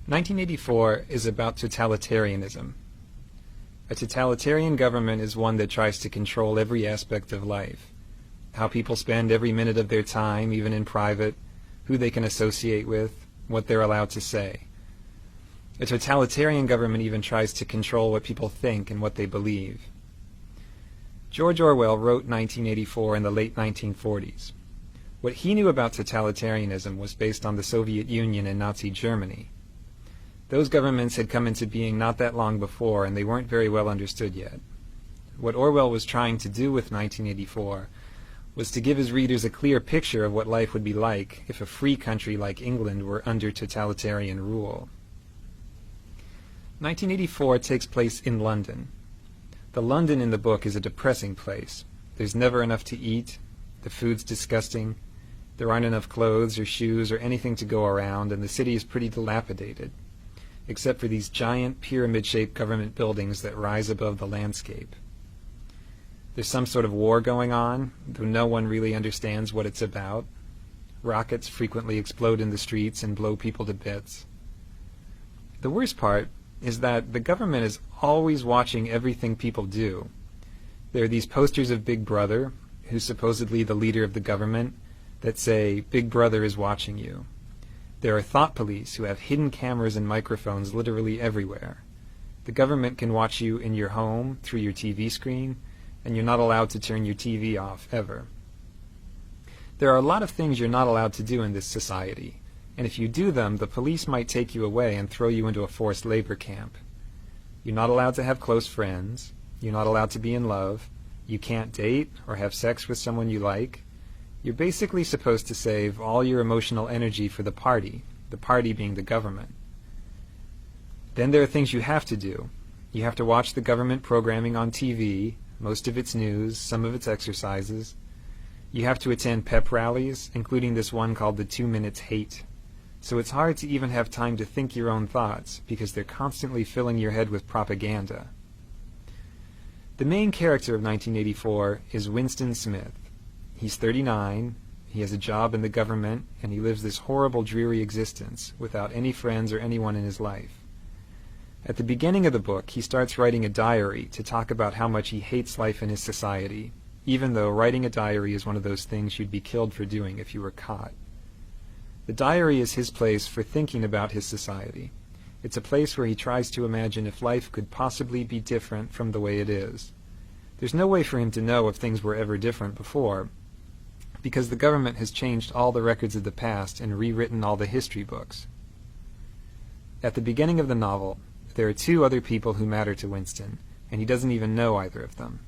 1984 is about totalitarianism. A totalitarian government is one that tries to control every aspect of life. How people spend every minute of their time, even in private, who they can associate with, what they're allowed to say. A totalitarian government even tries to control what people think and what they believe. George Orwell wrote 1984 in the late 1940s. What he knew about totalitarianism was based on the Soviet Union and Nazi Germany. Those governments had come into being not that long before, and they weren't very well understood yet. What Orwell was trying to do with 1984 was to give his readers a clear picture of what life would be like if a free country like England were under totalitarian rule. 1984 takes place in London. The London in the book is a depressing place. There's never enough to eat, the food's disgusting, there aren't enough clothes or shoes or anything to go around, and the city is pretty dilapidated, except for these giant pyramid-shaped government buildings that rise above the landscape. There's some sort of war going on, though no one really understands what it's about. Rockets frequently explode in the streets and blow people to bits. The worst part is that the government is always watching everything people do. There are these posters of Big Brother, who's supposedly the leader of the government, that say, "Big Brother is watching you." There are thought police who have hidden cameras and microphones literally everywhere. The government can watch you in your home, through your TV screen, and you're not allowed to turn your TV off, ever. There are a lot of things you're not allowed to do in this society, and if you do them, the police might take you away and throw you into a forced labor camp. You're not allowed to have close friends, you're not allowed to be in love, you can't date or have sex with someone you like. You're basically supposed to save all your emotional energy for the party being the government. Then there are things you have to do. You have to watch the government programming on TV, most of its news, some of its exercises. You have to attend pep rallies, including this one called the 2 Minutes Hate. So it's hard to even have time to think your own thoughts, because they're constantly filling your head with propaganda. The main character of 1984 is Winston Smith. He's 39, he has a job in the government, and he lives this horrible, dreary existence without any friends or anyone in his life. At the beginning of the book, he starts writing a diary to talk about how much he hates life in his society, even though writing a diary is one of those things you'd be killed for doing if you were caught. The diary is his place for thinking about his society. It's a place where he tries to imagine if life could possibly be different from the way it is. There's no way for him to know if things were ever different before, because the government has changed all the records of the past and rewritten all the history books. At the beginning of the novel, there are two other people who matter to Winston, and he doesn't even know either of them.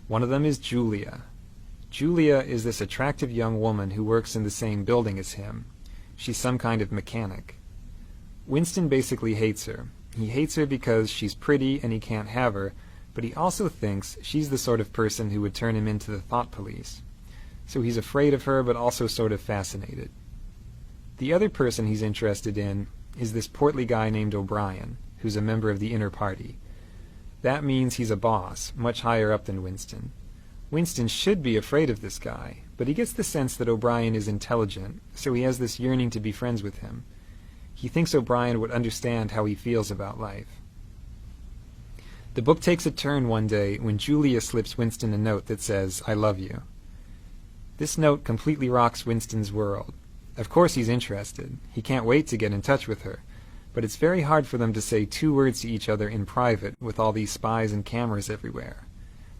One of them is Julia. Julia is this attractive young woman who works in the same building as him. She's some kind of mechanic. Winston basically hates her. He hates her because she's pretty and he can't have her, but he also thinks she's the sort of person who would turn him into the thought police. So he's afraid of her, but also sort of fascinated. The other person he's interested in is this portly guy named O'Brien, who's a member of the inner party. That means he's a boss, much higher up than Winston. Winston should be afraid of this guy, but he gets the sense that O'Brien is intelligent, so he has this yearning to be friends with him. He thinks O'Brien would understand how he feels about life. The book takes a turn one day when Julia slips Winston a note that says, "I love you." This note completely rocks Winston's world. Of course he's interested. He can't wait to get in touch with her. But it's very hard for them to say 2 words to each other in private with all these spies and cameras everywhere.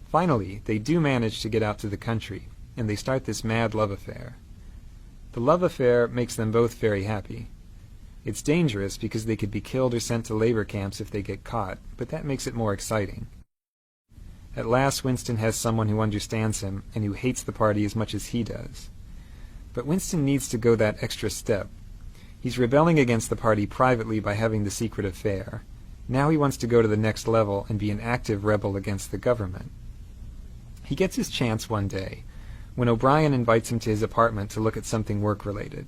Finally, they do manage to get out to the country, and they start this mad love affair. The love affair makes them both very happy. It's dangerous because they could be killed or sent to labor camps if they get caught, but that makes it more exciting. At last, Winston has someone who understands him and who hates the party as much as he does. But Winston needs to go that extra step. He's rebelling against the party privately by having the secret affair. Now he wants to go to the next level and be an active rebel against the government. He gets his chance one day, when O'Brien invites him to his apartment to look at something work-related.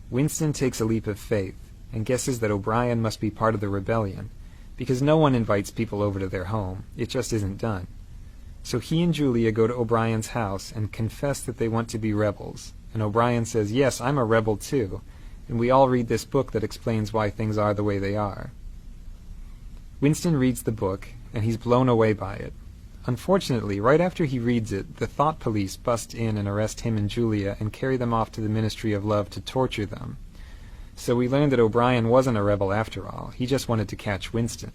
Winston takes a leap of faith and guesses that O'Brien must be part of the rebellion, because no one invites people over to their home. It just isn't done. So he and Julia go to O'Brien's house and confess that they want to be rebels, and O'Brien says, "Yes, I'm a rebel too," and we all read this book that explains why things are the way they are. Winston reads the book, and he's blown away by it. Unfortunately, right after he reads it, the thought police bust in and arrest him and Julia and carry them off to the Ministry of Love to torture them. So we learn that O'Brien wasn't a rebel after all. He just wanted to catch Winston.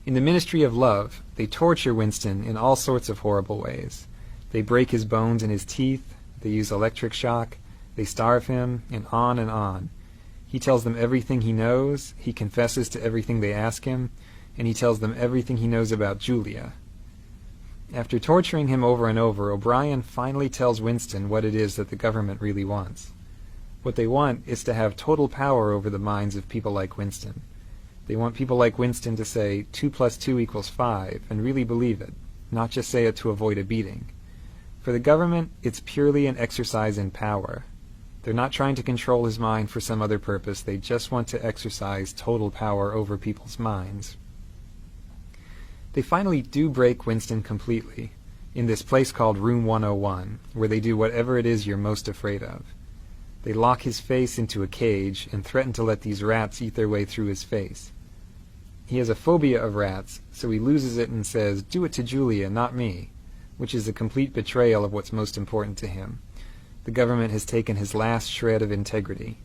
In the Ministry of Love, they torture Winston in all sorts of horrible ways. They break his bones and his teeth, they use electric shock, they starve him, and on and on. He tells them everything he knows, he confesses to everything they ask him, and he tells them everything he knows about Julia. After torturing him over and over, O'Brien finally tells Winston what it is that the government really wants. What they want is to have total power over the minds of people like Winston. They want people like Winston to say 2 + 2 = 5 and really believe it, not just say it to avoid a beating. For the government, it's purely an exercise in power. They're not trying to control his mind for some other purpose. They just want to exercise total power over people's minds. They finally do break Winston completely, in this place called Room 101, where they do whatever it is you're most afraid of. They lock his face into a cage and threaten to let these rats eat their way through his face. He has a phobia of rats, so he loses it and says, "Do it to Julia, not me," which is a complete betrayal of what's most important to him. The government has taken his last shred of integrity.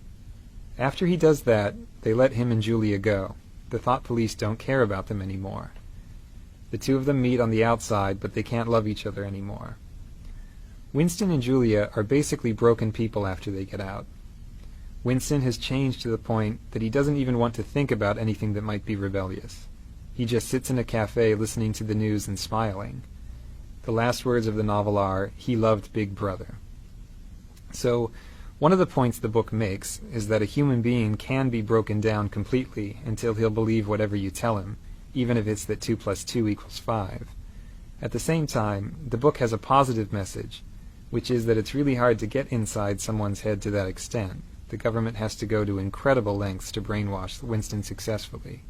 After he does that, they let him and Julia go. The thought police don't care about them anymore. The two of them meet on the outside, but they can't love each other anymore. Winston and Julia are basically broken people after they get out. Winston has changed to the point that he doesn't even want to think about anything that might be rebellious. He just sits in a cafe listening to the news and smiling. The last words of the novel are, "He loved Big Brother." So, one of the points the book makes is that a human being can be broken down completely until he'll believe whatever you tell him, even if it's that 2 + 2 = 5. At the same time, the book has a positive message, which is that it's really hard to get inside someone's head to that extent. The government has to go to incredible lengths to brainwash Winston successfully.